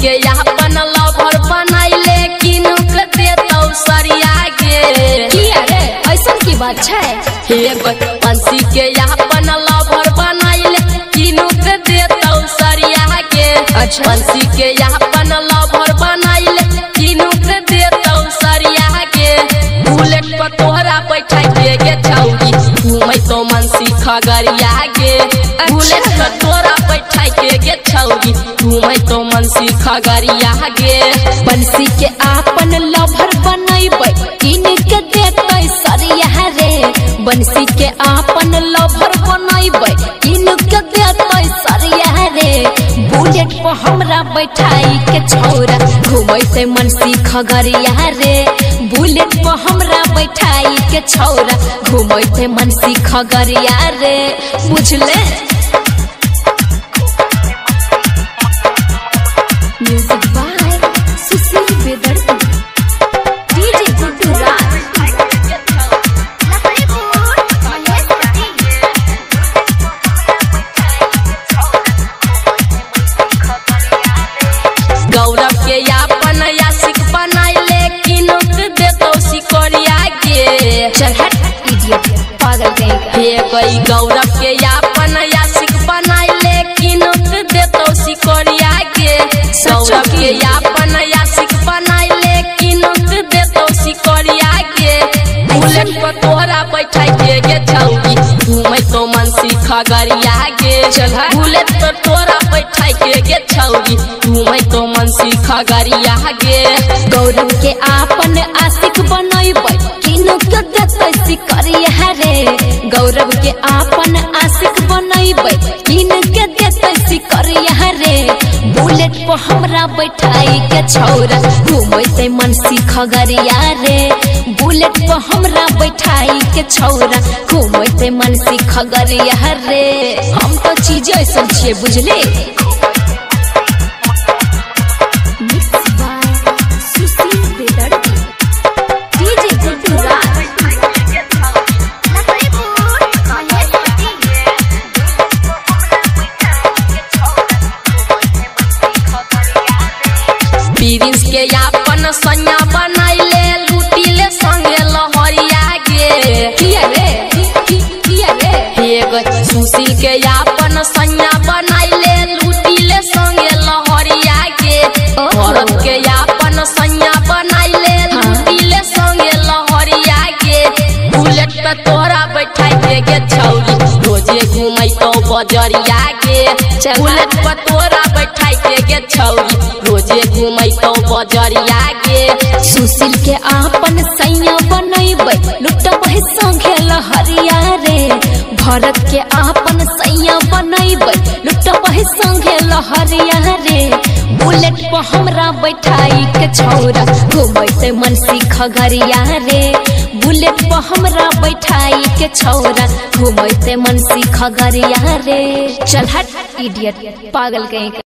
के यहाँ बनल भर बनाइले किनु के देतौ सरिया के की अरे ऐसन की बात छै हे पंछी के यहाँ बनल भर बनाइले किनु के देतौ सरिया के पंछी के यहाँ बनल भर बनाइले किनु के देतौ सरिया के बुलेट पर तोहरा बैठा के गे छौरी घूमै तो मनसी खगरिया के बुलेट पर तोहरा बैठा के गे छौरी घूमै तो मनसी खगरिया गे बंसी के आपन लभर बनैबै किन के देतै सरिया रे बंसी के आपन लभर बनैबै किन के देतै सरिया रे बुलेट पर हमरा बैठाई के छौरा घुमैते मनसी खगरिया रे बुलेट पर हमरा बैठाई के छौरा घुमैते मनसी खगरिया रे बुझले। म्यूजिक बाय सुशील बेदर्दी डीजे गुड्डू राज गौरव के अपन आशिक बनाइले किनु के देतौ सिकोरिया के चल हट इडियट पागल कहीं हे गई गौरव के अपन आशिक बनाइले किनु के देतौ सिकोरिया के गौरव के अपन आशिक बनाइले किनु के देतौ सिकोरिया के बुलेट पर तोहरा बैठा के गे छौरी घूमै तो मनसी खगरिया के बुलेट पर तोहरा बैठा के गे छौरी घूमै तो मनसी खगरिया गे गौरव के आपन आशिक बनैबै किनु के देतै सिकरिया रे गौरव के आपन आशिक बनैबै किनु के देतै सिकरिया रे बुलेट पर हमरा बैठाई के छौरा घुमैते मनसी खगरिया रे बुलेट पर हमरा बैठाई के छौरा घुमैते मनसी खगरिया रे हम तो चीज ऐसा छियै बुझले। प्रिंस के अपन सैया बनाइले लूटिले संगे लहरिया गे किया रे हे गो सुशील के अपन सैया बनाइले लूटिले संगे लहरिया गे भरत के अपन सैया बनाइले लूटिले संगे लहरिया गे बुलेट पे तोहरा बैठा के गे छौरी रोजे घूमै तो बजरिया गे बुलेट पे तोहरा बैठा के गे छौरी रोजे घूमै तो बजरिया गे सुशील के आपन सैया बनैबै लुटबै संगे लहरिया रे भरत के आपन सैया बनैबै लुटबै संगे लहरिया रे बुलेट पर हमरा बैठाई के छौरा घुमैते मनसी खगरिया रे बुलेट पर हमरा बैठाई के छौरा घुमैते मनसी खगरिया रे चल हट इडियट पागल कहीं।